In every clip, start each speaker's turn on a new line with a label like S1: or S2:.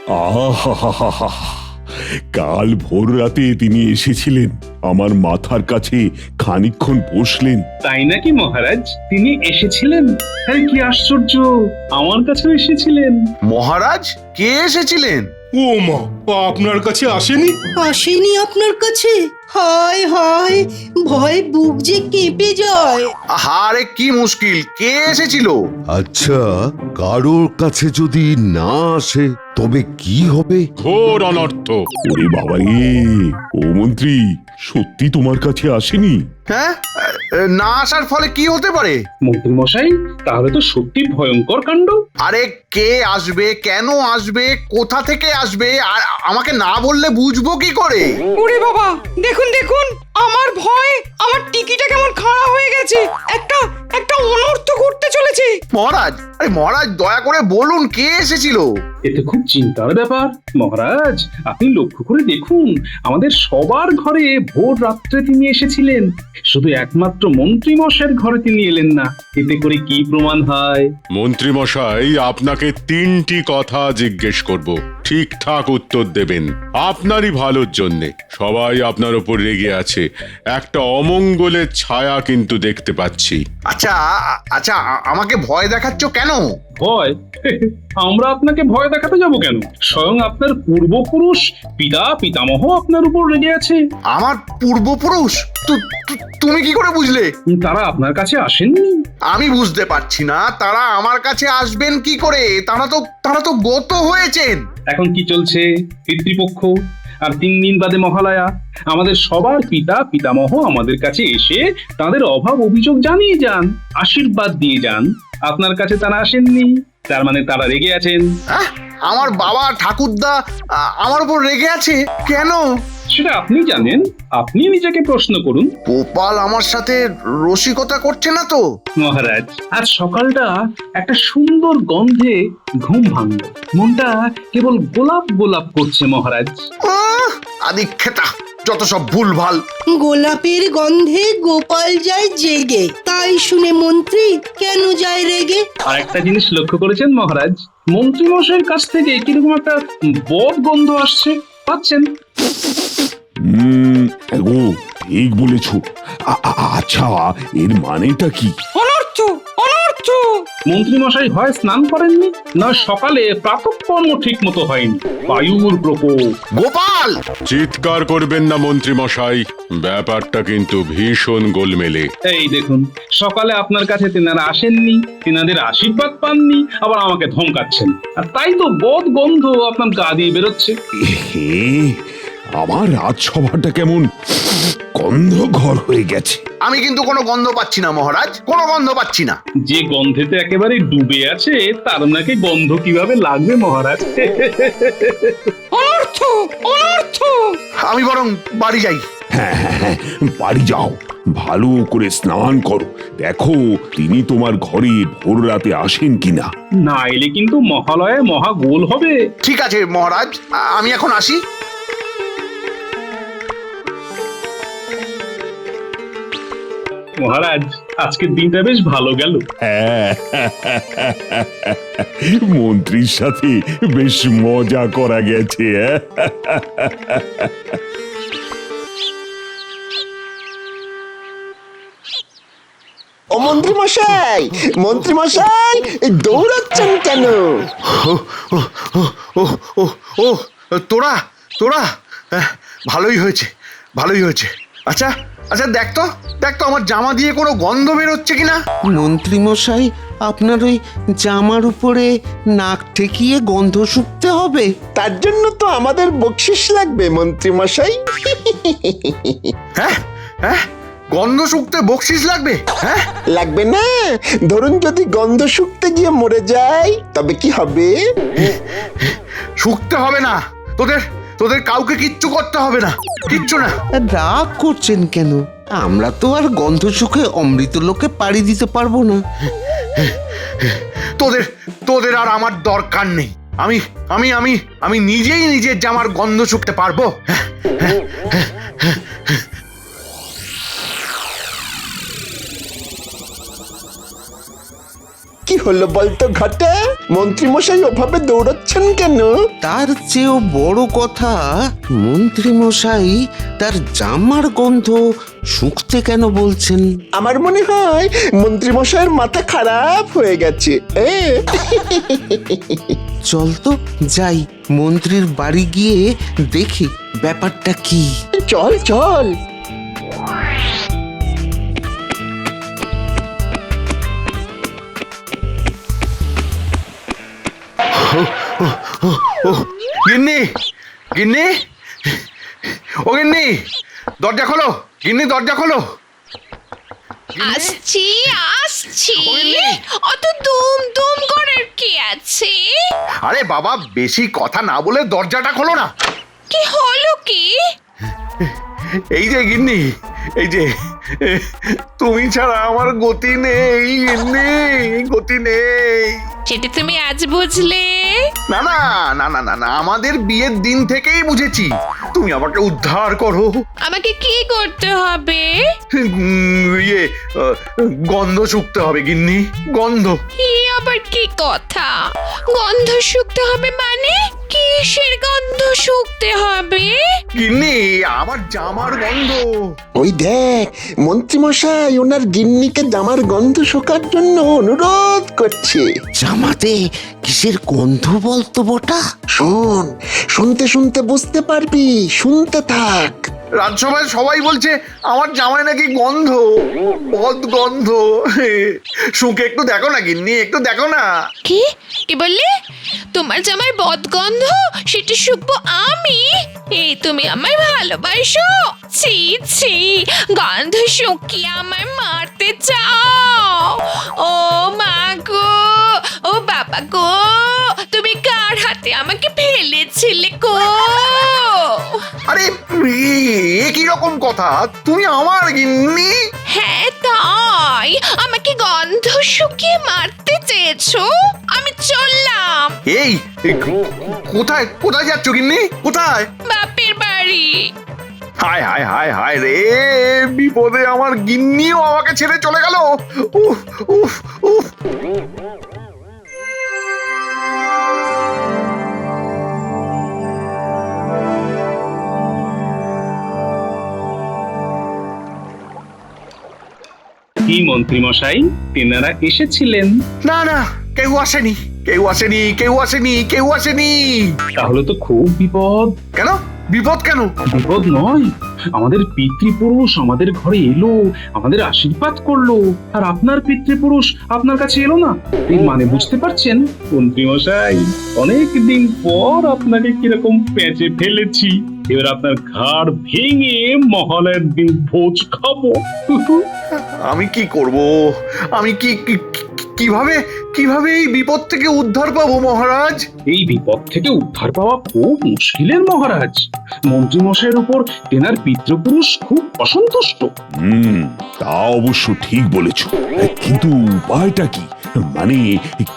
S1: আহা, কাল ভোর রাতে তিনি এসেছিলেন, আমার মাথার কাছে খানিকক্ষণ বসলেন।
S2: তাই নাকি মহারাজ? তিনি এসেছিলেন? আরে কি আশ্চর্য, আমার কাছেও এসেছিলেন।
S3: মহারাজ কে এসেছিলেন?
S4: ও মা, আপনার কাছে আসেনি?
S5: আসেনি আপনার কাছে? হায় হায়, ভয় বুক যে কেঁপে যায়।
S3: আহারে কি মুশকিল, কে এসেছিল?
S6: আচ্ছা, কারোর কাছে যদি না আসে তবে কি হবে?
S1: ঘোর অনর্থ। ওরে বাবা রে, ও মন্ত্রী, সত্যি তোমার কাছে আসেনি?
S3: হ্যাঁ, না আসার ফলে কি হতে পারে?
S2: মন্ত্রী মশাই, তাহলে তো সত্যি ভয়ঙ্কর কাণ্ড।
S3: আরে কে আসবে, কেন আসবে, কোথা থেকে আসবে, আর আমাকে না বললে বুঝবো কি করে?
S7: ওরে বাবা, দেখুন দেখুন, আমার ভয়, আমার টিকিটা কেমন খাড়া হয়ে গেছে। একটা একটা অনর্থ ঘটতে চলেছে।
S3: মহারাজ, আরে মহারাজ দয়া করে বলুন কে এসেছিল?
S2: এতে খুব চিন্তার ব্যাপার। মহারাজ, আপনি লক্ষ্য করে দেখুন, আমাদের সবার ঘরে ভোর রাত্রে তিনি এসেছিলেন, শুধু একমাত্র মন্ত্রী মশাইয়ের ঘরে তিনি এলেন না। এতে করে কি প্রমাণ হয়?
S8: মন্ত্রী মশাই, আপনাকে 3টি কথা জিজ্ঞেস করব, ঠিকঠাক উত্তর দেবেন, আপনারই ভালোর জন্যে। সবাই আপনার উপর রেগে আছে, একটা অমঙ্গলের ছায়া কিন্তু দেখতে পাচ্ছি।
S3: আচ্ছা আচ্ছা, আমাকে ভয় দেখাচ্ছ কেন?
S2: ভয়? আমরা আপনাকে ভয় দেখাতে যাব কেন? স্বয়ং আপনার পূর্বপুরুষ পিতা পিতামহ আপনার উপর রেগে আছে।
S3: আমার পূর্বপুরুষ? তুমি কি করে বুঝলে?
S2: তারা আপনার কাছে আসেননি?
S3: আমি বুঝতে পারছি না, তারা আমার কাছে আসবেন কি করে? তারা তো গত হয়েছেন।
S2: এখন কি চলছে? পিতৃপক্ষ, আর 3 দিন বাদে মহালয়া। আমাদের সবার পিতা পিতামহ আমাদের কাছে এসে তাদের অভাব অভিযোগ জানিয়ে যান, আশীর্বাদ দিয়ে যান। আপনার কাছে তারা আসেননি, তার মানে তারা রেগে আছেন।
S3: আমার বাবা ঠাকুরদা আমার উপর রেগে আছে কেন?
S2: সেটা আপনি জানেন, আপনি নিজেকে প্রশ্ন করুন।
S3: গোপাল আমার সাথে রসিকতা করছে না তো?
S2: মহারাজ, আজ সকালটা একটা সুন্দর গন্ধে ঘুম ভাঙল, মনটা কেবল গোলাপ গোলাপ করছে মহারাজ।
S3: আদিক্ষেতা, যত সব ভুলভাল।
S5: গোলাপের গন্ধে গোপাল যায় জেগে, তাই শুনে মন্ত্রী কেন যায় রেগে?
S2: আর একটা জিনিস লক্ষ্য করেছেন মহারাজ, মন্ত্রী মশাইয়ের কাছ থেকে কিরকম একটা বদ গন্ধ আসছে, পাচ্ছেন?
S1: ও ঠিক বলেছ। আচ্ছা, এর মানেটা কি?
S7: অনর্থ, অনর্থ।
S2: মন্ত্রী মশাই হয় স্নান করেননি, না সকালে প্রাতঃকর্ম ঠিক মতো হয়নি, বায়ুর প্রকোপ।
S3: গোপাল!
S8: চিৎকার করবেন না মন্ত্রী মশাই, ব্যাপারটা কিন্তু ভীষণ গোলমেলে।
S2: এই দেখুন, সকালে আপনার কাছে তেনারা আসেননি, তেনাদের আশীর্বাদ পাননি, আবার আমাকে ধমকাচ্ছেন, আর তাই তো বদ গন্ধ আপনার গা দিয়ে বেরোচ্ছে।
S1: হে, আমার রাজসভাটা কেমন গন্ধ ঘর হয়ে গেছে।
S3: আমি কিন্তু কোনো গন্ধ পাচ্ছি না মহারাজ, কোনো গন্ধ পাচ্ছি না।
S2: যে গন্ধেতে একেবারে ডুবে আছে, তার নাকি গন্ধ কিভাবে লাগবে মহারাজ?
S7: অনর্থ, অনর্থ।
S3: আমি বরং বাড়ি যাই।
S1: হ্যাঁ, বাড়ি যাও, ভালো করে স্নান করো, দেখো তিনি তোমার ঘরে ভোর রাতে আসেন কিনা।
S2: না এলে কিন্তু মহালয়ে মহা গোল হবে।
S3: ঠিক আছে মহারাজ, আমি এখন আসি।
S2: মহারাজ, আজকের দিনটা বেশ ভালো গেল।
S1: হ্যাঁ, মন্ত্রীর সাথে বেশ মজা করা গেছে।
S9: ও মন্ত্রী মশাই, মন্ত্রী মশাই, দৌড়াচ্ছেন কেন?
S3: ও তোরা তোরা ভালোই হয়েছে, ভালোই হয়েছে। আচ্ছা আচ্ছা, দেখ তো আমার জামা দিয়ে কোনো গন্ধ বেরোচ্ছে কিনা।
S9: মন্ত্রী মশাই, আপনার ওই জামার উপরে নাক ঠেকিয়ে গন্ধ শুকতে হবে। তার জন্য তো আমাদের বকশিস লাগবে মন্ত্রী মশাই।
S3: হ্যাঁ হ্যাঁ, গন্ধ শুকতে বকশিস লাগবে? হ্যাঁ
S9: লাগবে না? ধরুন যদি গন্ধ শুকতে গিয়ে মরে যায় তবে কি হবে?
S3: শুকতে হবে না, তোদের কাউকে কিচ্ছু করতে হবে না, কিচ্ছু না।
S9: রাগ করছেন কেন? আমরা তো আর গন্ধ শুকে অমৃত লোকে পাড়ি দিতে পারবো না।
S3: তোদের আর আমার দরকার নেই। আমি আমি আমি আমি নিজেই নিজের জামার গন্ধ শুকতে পারবো।
S9: কি
S10: হলো বলতো ঘটা? মন্ত্রী মশাই ওভাবে দৌড়াচ্ছেন কেন?
S9: তার চেয়েও বড় কথা, মন্ত্রী মশাই তার জামার গন্ধ শুকতে কেন বলছেন?
S10: আমার মনে হয় মন্ত্রী মশাইয়ের মাথা খারাপ হয়ে গেছে।
S9: চল তো যাই, মন্ত্রীর বাড়ি গিয়ে দেখি ব্যাপারটা কি।
S10: চল চল।
S3: গিন্নি, গিন্নি, ও গিন্নি, দরজা খোলো, গিন্নি দরজা খোলো।
S11: আসছি আসছি, অত দুম দুম করার কি আছে?
S3: আরে বাবা, বেশি কথা না বলে দরজাটা খোলো না।
S11: কি হলো কি?
S3: এই যে গিন্নি, এই যে তুমি ছাড়া আমার গতি নেই গিন্নি, গতি নেই।
S11: সেটা তুমি আজ বুঝলে?
S3: না না না না না না, আমাদের বিয়ের দিন থেকেই বুঝেছি। তুমি আমাকে উদ্ধার করো।
S11: আমাকে কি করতে হবে?
S3: ইয়ে, গন্ধ শুকতে হবে গিন্নি, গন্ধ।
S11: কি আবার কি কথা? গন্ধ শুকতে হবে মানে? কিসের গন্ধ শুকতে হবে?
S3: গিন্নি, আমার জামার গন্ধ।
S10: ওই দেখ, মন্ত্রী মশাই ওনার গিন্নিকে জামার গন্ধ শোকার জন্য অনুরোধ করছে।
S9: জামাতে কিসের গন্ধ বলতো বটা?
S10: শোন, শুনতে শুনতে বুঝতে পারবি, শুনতে থাক।
S3: রাজসভায় সবাই বলছে আমার জামায় নাকি গন্ধ, বদ গন্ধ। শুকে একটু দেখো না গিন্নি, একটু দেখো না।
S11: কি কি বললে? তোমার জামার বদগন্ধ সেটা শুকবো আমি? এই তুমি আমায় ভালোবাসো? ছি ছি, গন্ধ শুকিয়ে আমায় মারতে চাও? ও মা গো, ও বাবা গো, তুমি কার হাতে আমাকে ফেলেছিলে গো?
S3: আরে কি রকম কথা, তুমি আমার গিন্নি?
S11: হ্যাঁ তাই, আমাকে গন্ধ শুকিয়ে মারতে চেয়েছো? আমি চললাম।
S3: এই কোথায় কোথায় যাচ্ছ গিন্নি, কোথায়?
S11: বাপের বাড়ি।
S3: হায় হায় হায় হায় রে, বিপদে আমার গিন্নিও আমাকে ছেড়ে চলে গেল। উফ উফ উফ।
S2: কি মন্ত্রী মশাই, তেনারা এসেছিলেন?
S3: না না, কেউ আসেনি, কেউ আসেনি, কেউ আসেনি, কেউ আসেনি।
S2: তাহলে তো খুব বিপদ।
S3: কেন বিপদ? কেন
S2: বিপদ নয়, আমাদের পিতৃপুরুষ আমাদের ঘরে এলো, আমাদের আশীর্বাদ করলো, আর আপনার পিতৃপুরুষ আপনার কাছে এলো না। এর মানে বুঝতে পারছেন মন্ত্রী মশাই? অনেক দিন পর আপনাকে কিরকম পেঁচে ফেলেছি। এবার আপনার ঘাড় ভেঙে মহালয়ের দিন ভোজ খাবো।
S3: আমি কি করব? আমি কিভাবে কিভাবে এই বিপদ থেকে উদ্ধার পাবো মহারাজ?
S2: এই বিপদ থেকে উদ্ধার পাওয়া খুব মুশকিলের মহারাজ। মন্ত্রী মশাইয়ের উপর তেনার পিতৃপুরুষ খুব অসন্তুষ্ট।
S1: তা অবশ্য ঠিক বলেছ, কিন্তু উপায়টা কি? মানে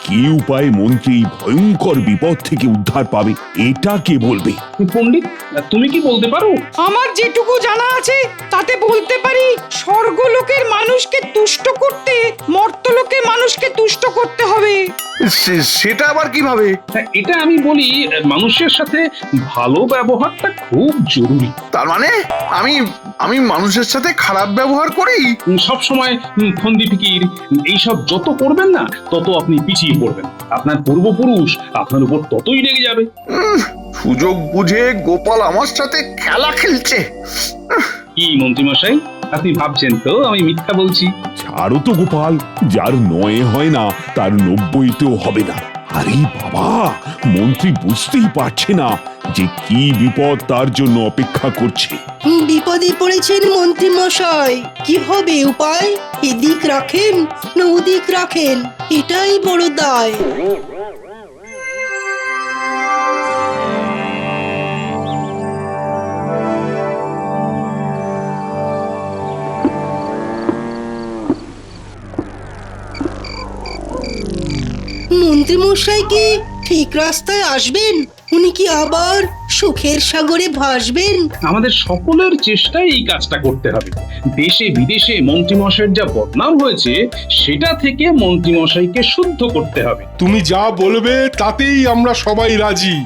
S1: কি উপায়ে মন্ত্রী ভয়ঙ্কর বিপদ থেকে উদ্ধার পাবে, এটা কে বলবে?
S2: পণ্ডিত, তুমি কি বলতে পারো?
S7: আমার যেটুকু জানা আছে তাতে বলতে পারি, স্বর্গলোকের মানুষকে তুষ্ট করতে মর্তলোকের মানুষকে তুষ্ট করতে হবে।
S3: সেটা আবার কিভাবে?
S2: এটা আমি বলি, মানুষের সাথে ভালো ব্যবহারটা খুব জরুরি।
S3: তার মানে আমি আমি মানুষের সাথে খারাপ ব্যবহার করি?
S2: সব সময় ফন্দি ফিকির এইসব যত করবেন না, তত আপনি পিছিয়ে পড়বেন। আপনার পূর্বপুরুষ আপনার উপর ততই রেগে যাবে।
S3: সুযোগ বুঝে গোপাল আমার সাথে খেলা খেলছে।
S2: কি মন্ত্রী মশাই, আপনি ভাবছেন তো আমি মিথ্যা বলছি?
S1: ছাড়ো তো গোপাল, যার 9 হয় না তার 90তেও হবে না। আরে বাবা, মন্ত্রী বুঝতেই পারছে না যে কি বিপদ তার জন্য অপেক্ষা করছে।
S5: বিপদে পড়েছেন মন্ত্রী মশাই, কি হবে উপায়? এদিক রাখেন না ওদিক রাখেন, এটাই বড় দায়। মন্ত্রী মশাই কি ঠিক রাস্তায় আসবেন? উনি কি আবার সুখের সাগরে ভাসবেন।
S2: আমাদের সকলের চেষ্টায় এই কাজটা করতে হবে। দেশে বিদেশে মন্ত্রীমশাইয়ের যা বদনাম হয়েছে সেটা থেকে মন্ত্রীমশাইকে শুদ্ধ করতে হবে।
S4: তুমি যা বলবে তাতেই আমরা সবাই রাজি,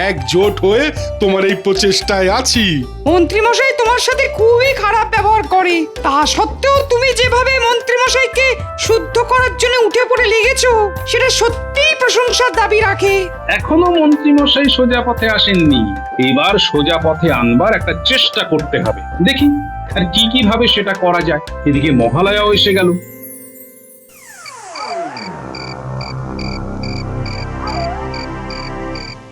S4: একজোট হয়ে তোমার এই প্রচেষ্টায় আছি।
S7: মন্ত্রীমশাই তোমার সাথে খুবই খারাপ ব্যবহার করে, তা সত্ত্বেও তুমি যেভাবে মন্ত্রীমশাইকে শুদ্ধ করার জন্য উঠে পড়ে লেগেছো সেটা সত্যিই প্রশংসার দাবি রাখে।
S2: এখনো মন্ত্রীমশাই সোজা পথে আসেননি, এবার সোজা পথে আনবার একটা চেষ্টা করতে হবে। দেখি আর কি ভাবে সেটা করা যায়। এদিকে মহালয়াও এসে গেল।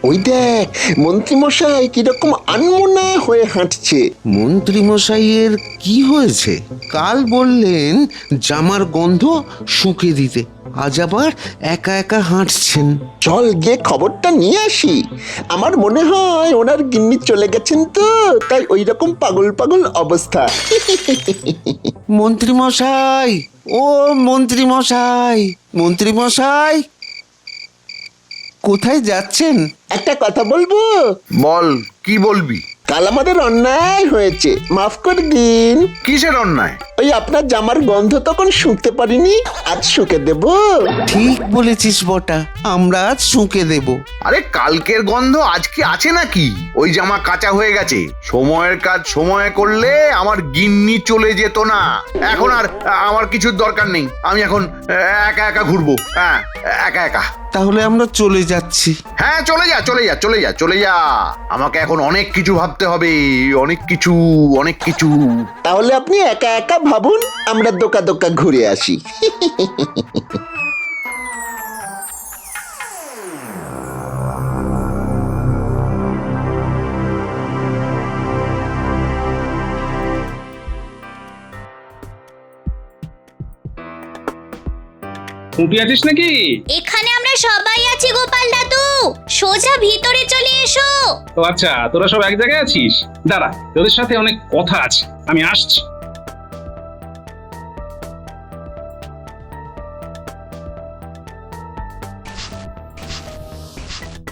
S10: ওই দেখ মন্ত্রীমশাই কিরকম আনমনা হয়ে হাঁটছে।
S9: মন্ত্রী মশাইয়ের কি হয়েছে? কাল বললেন জামার গন্ধ শুকে দিতে, আজ আবার একা একা হাঁটছেন।
S10: চল গিয়ে খবরটা নিয়ে আসি। আমার মনে হয় ওনার গিন্নি চলে গেছেন তো, তাই ওই রকম পাগল পাগল অবস্থা।
S9: মন্ত্রী মশাই, ও মন্ত্রী মশাই, মন্ত্রী মশাই, কোথায় যাচ্ছেন?
S10: একটা কথা বলবো?
S3: বল, কি বলবি?
S10: কাল আমাদের অন্যায় হয়েছে, মাফ করে দিন।
S3: কিসের অন্যায়?
S10: ওই আপনার জামার গন্ধ তখন শুঁকতে পারিনি, আজ শুঁকে দেব।
S9: ঠিক বলেছিস বটা, আমরা আজ শুঁকে দেব।
S3: আরে কালকের গন্ধ আজকে আছে নাকি? ওই জামা কাঁচা হয়ে গেছে। সময়ের কাজ সময়ে করলে আমার গিন্নি চলে যেত না। এখন আর আমার কিছুর দরকার নেই। আমি এখন একা একা ঘুরবো। হ্যাঁ, একা একা।
S9: তাহলে আমরা চলে যাচ্ছি।
S3: হ্যাঁ, চলে যা চলে যা চলে যা চলে যা। আমাকে এখন অনেক কিছু ভাবতে হবে, অনেক কিছু অনেক কিছু।
S10: তাহলে আপনি একা একা ভাবুন, আমরা দোকা দোকা ঘুরে আসি।
S2: খুঁটি আছিস নাকি?
S11: এখানে আমরা সবাই আছি গোপাল দাদু, সোজা ভিতরে চলে এসো।
S2: ও আচ্ছা, তোরা সব এক জায়গায় আছিস। দাঁড়া, তোদের সাথে অনেক কথা আছে, আমি আসছি।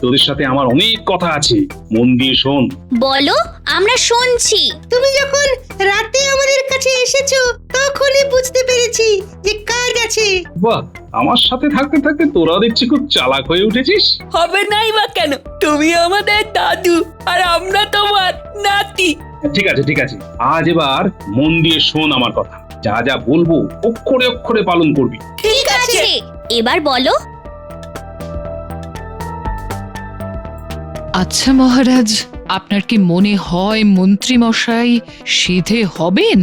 S2: তোদের সাথে আমার অনেক কথা আছে, মন দিয়ে শোন।
S11: বলো, আমরা শুনছি।
S5: তুমি যখন রাতে আমাদের কাছে এসেছো তখনই বুঝতে পেরেছি যে কাজ আছে।
S2: বাহ, আমার সাথে থাকতে থাকতে তোরা দেখছি খুব চালাক হয়ে উঠেছিস।
S12: হবে নাই বা কেন? তুমি আমাদের দাদু আর আমরা তোমার নাতি।
S2: ঠিক আছে ঠিক আছে, আজ এবার মন দিয়ে শোন আমার কথা। যা যা বলবো অক্ষরে অক্ষরে পালন করবি।
S11: ঠিক আছে, এবার বলো।
S13: আচ্ছা মহারাজ, আপনার কি মনে হয় মন্ত্রী মশাই সিধে হবেন?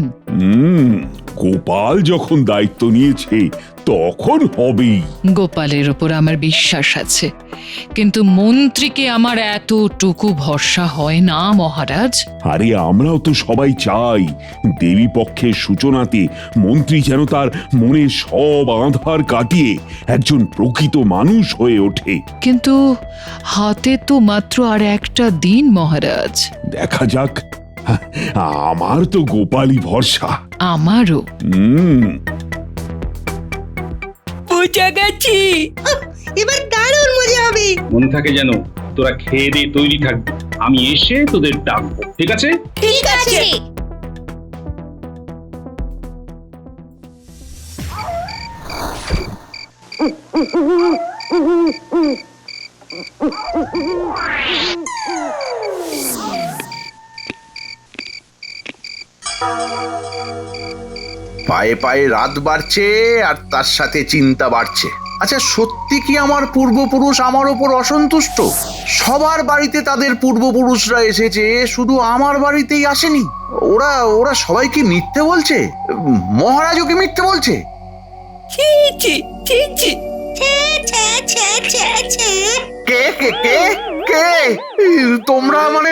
S1: গোপাল যখন দায়িত্ব নিয়েছে তখন হবেই।
S13: গোপালের ওপর আমার বিশ্বাস আছে, কিন্তু মন্ত্রীকে আমার এতটুকু ভরসা হয় না মহারাজ।
S1: আরে আমরাও তো সবাই চাই দেবী পক্ষের সূচনাতে মন্ত্রী যেন তার মনের সব আঁধার কাটিয়ে একজন প্রকৃত মানুষ হয়ে ওঠে।
S13: কিন্তু হাতে তো মাত্র আর একটা দিন মহারাজ।
S1: দেখা যাক, আমার তো গোপালই ভরসা।
S13: আমারও।
S12: বুঝে গেছি,
S5: এবার দারুণ মজা হবে।
S2: মনে থাকে যেন তোরা খেয়ে দিয়ে তৈরি থাকবি, আমি এসে তোদের ডাকবো। ঠিক আছে?
S11: ঠিক আছে।
S3: পায়ে পায়ে রাত বাড়ছে আর তার সাথে চিন্তা বাড়ছে। আচ্ছা, সত্যি কি আমার পূর্বপুরুষ আমার ওপর অসন্তুষ্ট? সবার বাড়িতে তাদের পূর্বপুরুষরা এসেছে, শুধু আমার বাড়িতেই আসেনি। ওরা ওরা সবাই কি মিথ্যে বলছে? মহারাজও কি মিথ্যে বলছে?
S12: ছি ছি ছি ছি।
S3: কে কে কে কে তোমরা? মানে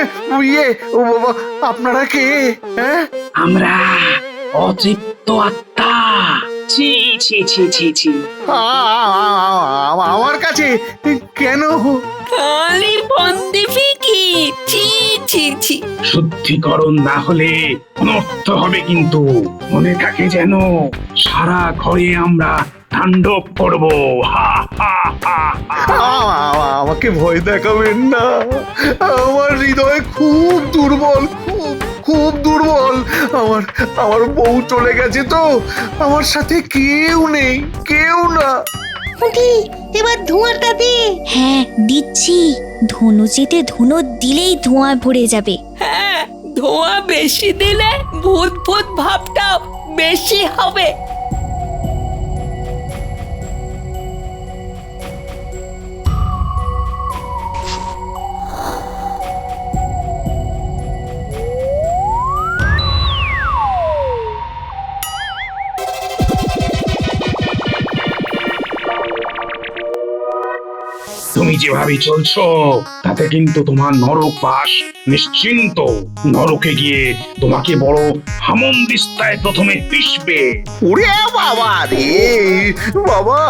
S3: আপনারা কে? হ্যাঁ,
S2: আমরা অতৃপ্ত আত্মা। ছি ছি ছি ছি ছি।
S3: আমার কাছে কেন?
S12: খালি বন্দি ফিকি। ছি ছি ছি।
S2: শুদ্ধিকরণ না হলে অনর্থ হবে কিন্তু। মনে থাকে যেন সারা ঘরে আমরা তাণ্ডব করব। হা হা হা হা।
S3: আমাকে ভয় দেখাবেন না, আমার হৃদয় খুব দুর্বল, খুব খুব দুর্বল। আমার আমার বউ চলে গেছে তো, আমার সাথে কেউ নেই, কেউ না।
S14: এবার ধোঁয়াটা দে। হ্যাঁ দিচ্ছি। ধনুচেতে ধুনো দিলেই ধোঁয়া ভরে যাবে।
S12: হ্যাঁ, ধোঁয়া বেশি দিলে ভূত ভূত ভাবটাও বেশি হবে।
S2: তুমি যেভাবে চলছো তাতে কিন্তু তোমার নরক বাস নিশ্চিন্ত। নরকে গিয়ে তোমাকে বড় হামন্দিস্তায় প্রথমে পিষবে।
S3: ওরে বাবা রে, বাবা,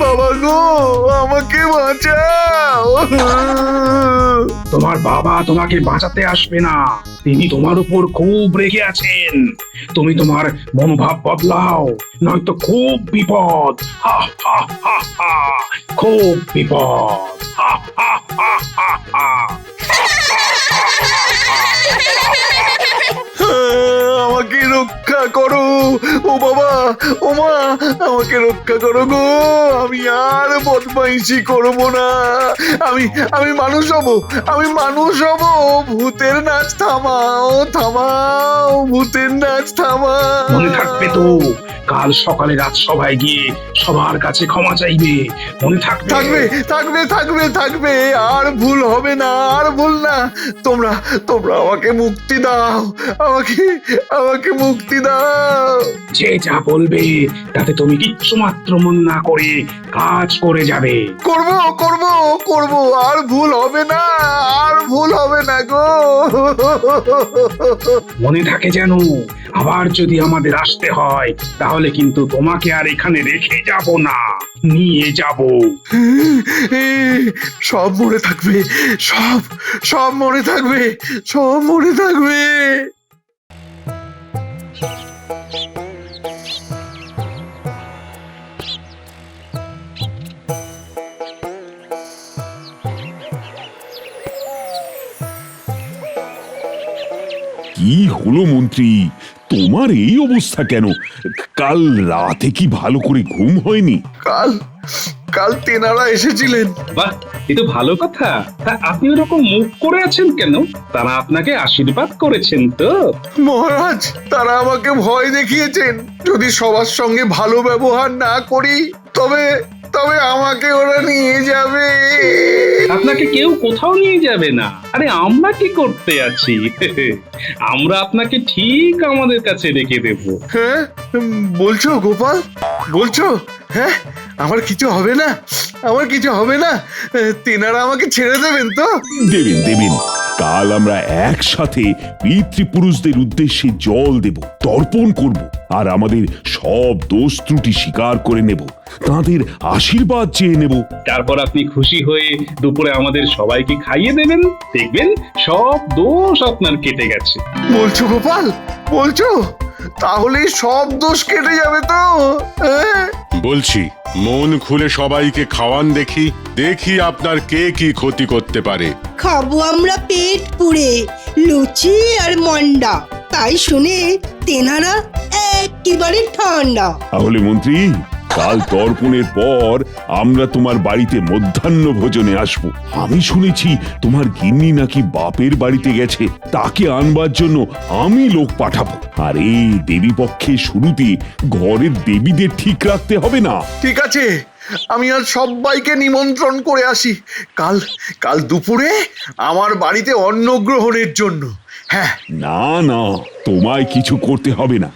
S3: বাবা গো, আমাকে বাঁচাও।
S2: তোমার বাবা তোমাকে বাঁচাতে আসবে না, তিনি তোমার উপর খুব রেগে আছেন। তুমি তোমার মনোভাব বদলাও, নয়তো খুব বিপদ। হা হা হা হা, খুব বিপদ। হা হা হা হা হা।
S3: আমাকে রক্ষা করো, ও বাবা, ও মা, আমাকে রক্ষা করো গো। আমি আর বদমাইশি করব না। আমি মানুষ হব, আমি মানুষ হব। ভূতের নাচ থামাও, থামাও, ভূতের নাচ থামাও।
S2: মনে থাকবে তো, কাল সকালে রাজসভায় গিয়ে সবার কাছে ক্ষমা চাইবে। মনে থাকবে?
S3: থাকবে, থাকবে, থাকবে, থাকবে। আর ভুল হবে না, আর ভুল না। তোমরা তোমরা আমাকে মুক্তি দাও, আমাকে মুক্তি দাও।
S2: যে যা বলবে তাতে তুমি কিচ্ছু মাত্র মন না করে কাজ করে যাবে।
S3: করব, করব, করব। আর ভুল হবে না, আর ভুল হবে না গো।
S2: মনে থাকে যেন, আবার যদি আমাদের আসতে হয় তাহলে কিন্তু তোমাকে আর এখানে রেখে যাব না, নিয়ে যাব।
S3: সব মনে থাকবে, সব সব মনে থাকবে, সব মনে থাকবে।
S1: কি হলো মন্ত্রী, তোমার এই অবস্থা কেন? কাল রাতে কি ভালো করে ঘুম হয়নি?
S3: কাল কাল তেনারা এসেছিলেন।
S2: বাহ, এ তো ভালো কথা। তা আপনি ওরকম মুখ করে আছেন কেন? তারা আপনাকে আশীর্বাদ করেছেন তো?
S3: মহারাজ, তারা আমাকে ভয় দেখিয়েছেন, যদি সবার সঙ্গে ভালো ব্যবহার না করি তবে তবে আমাকে ওরা নিয়ে যাবে।
S2: আপনাকে কেউ কোথাও নিয়ে যাবে না। আরে আমরা কি করতে আছি? আমরা আপনাকে ঠিক আমাদের কাছে রেখে দেব।
S3: হ্যাঁ বলছো গোপাল, বলছো? হ্যাঁ, আমার কিছু হবে না, আমার কিছু হবে না। তেনারা আমাকে ছেড়ে দেবেন তো?
S1: দেবেন, দেবেন। কাল আমরা একসাথে পিতৃপুরুষদের উদ্দেশ্যে জল দেব, তর্পণ করব, আর আমাদের সব দোষ ত্রুটি স্বীকার করে নেব, তাদের আশীর্বাদ চেয়ে নেব।
S2: তারপর আপনি খুশি হয়ে দুপুরে আমাদের সবাইকে খাইয়ে দেবেন। দেখবেন সব দোষ আপনার কেটে গেছে।
S3: বলছো গোপাল, বলছো? তাহলে সব দোষ কেটে যাবে তো?
S8: বলছি, মন খুলে সবাইকে খাওয়ান দেখি, দেখি আপনার কে কি ক্ষতি করতে পারে।
S5: খাবো আমরা পেট পুড়ে লুচি আর মন্ডা, তাই শুনে তেনারা একেবারে ঠান্ডা।
S1: তাহলে মন্ত্রী, কাল তর্পণের পর আমরা তোমার বাড়িতে মধ্যাহ্ন ভোজনে আসবো। আমি শুনেছি তোমার গিন্নি নাকি বাপের বাড়িতে গেছে, তাকে আনবার জন্য আমি লোক পাঠাবো। আর এই দেবী পক্ষের শুরুতে ঘরের দেবীদের ঠিক রাখতে হবে না?
S3: ঠিক আছে, আমি আজ সবাইকে নিমন্ত্রণ করে আসি কাল কাল দুপুরে আমার বাড়িতে অন্ন গ্রহণের জন্য। হ্যাঁ।
S1: না না, তোমায় কিছু করতে হবে না,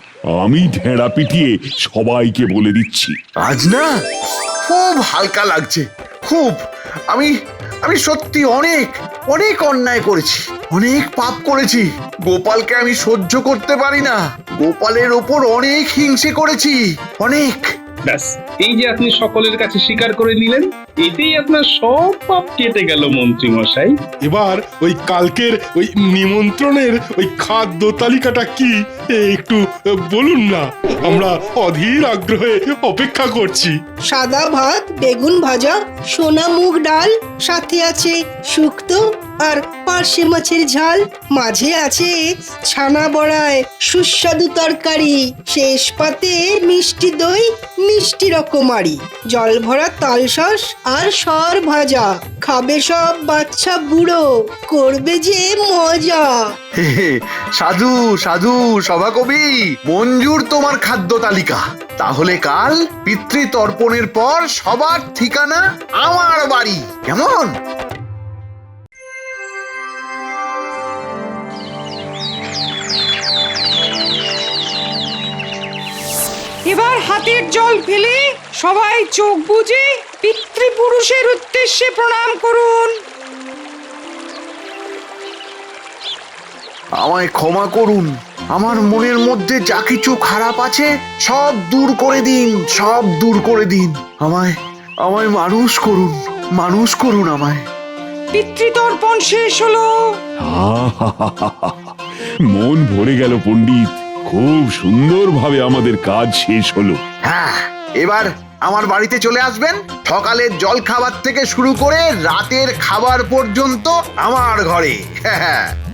S1: আমি ঢেড়া পিটিয়ে সবাইকে বলে দিচ্ছি।
S3: আজ না খুব হালকা লাগছে, খুব। আমি আমি সত্যি অনেক অনেক অন্যায় করেছি, অনেক পাপ করেছি। গোপালকে আমি সহ্য করতে পারি না, গোপালের ওপর অনেক হিংসে করেছি, অনেক।
S2: ব্যাস, এই যে আপনি সকলের কাছে স্বীকার করে নিলেন, এতেই আপনার সব পাপ কেটে গেল মন্ত্রী মশাই।
S4: এবার ওই কালকের ওই নিমন্ত্রণের ওই খাদ্য তালিকাটা কি একটু বলুন না, আমরা অধীর আগ্রহে অপেক্ষা করছি।
S5: সাদা ভাত, বেগুন ভাজা, সোনা মুগ ডাল, সাথে আছে শুক্তো আর পার্শে মাছের ঝাল, মাঝে আছে ছানা বড়ায় সুস্বাদু তরকারি, শেষ পাতে মিষ্টি দই, মিষ্টি রকমারি, জল ভরা তালশাঁস আর সর ভাজা। খাবে সব বাচ্চা বুড়ো, করবে যে মজা।
S3: সাধু সাধু সভাকবি, মঞ্জুর তোমার খাদ্য তালিকা। তাহলে কাল পিতৃতর্পণের পর সবার ঠিকানা আমার বাড়ি, কেমন?
S7: এবার হাতের জল ফেলে সবাই চোখ বুজে পিতৃপুরুষের উদ্দেশ্যে প্রণাম করুন।
S3: আমায় ক্ষমা করুন, আমার মনের মধ্যে যা কিছু খারাপ আছে সব দূর করে দিন, সব দূর করে দিন। আমায় আমায় মানুষ করুন, মানুষ করুন আমায়।
S7: পিতৃতর্পণ শেষ হলো।
S1: মন ভরে গেল পণ্ডিত, খুব সুন্দরভাবে আমাদের কাজ শেষ হলো।
S3: হ্যাঁ, এবার আমার বাড়িতে চলে আসবেন। সকালের জল খাবার থেকে শুরু করে রাতের খাবার পর্যন্ত আমার ঘরে।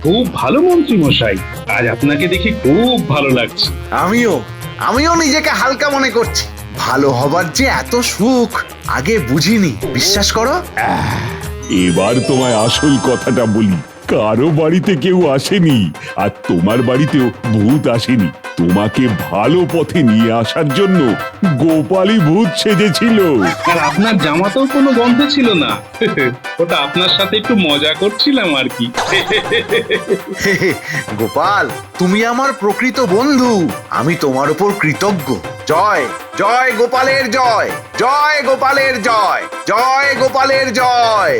S2: খুব ভালো মন্ত্রী মশাই, আজ আপনাকে দেখে খুব ভালো লাগছে।
S3: আমিও নিজেকে হালকা মনে করছি। ভালো হবার যে এত সুখ আগে বুঝিনি, বিশ্বাস করো।
S1: এবার তোমায় আসল কথাটা বলি, কারো বাড়িতে কেউ আসেনি, আর তোমার বাড়িতেও ভূত আসেনি। তোমাকে ভালো পথে নিয়ে আসার জন্য গোপালই ভূত সেজেছিল।
S2: আর আপনার জামাতেও কোনো গন্ধ ছিল না। ওটা আপনার সাথে একটু মজা করছিলাম আর কি।
S3: গোপাল, তুমি আমার প্রকৃত বন্ধু, আমি তোমার উপর কৃতজ্ঞ। জয় জয় গোপালের জয়, জয় গোপালের জয়, জয় গোপালের জয়।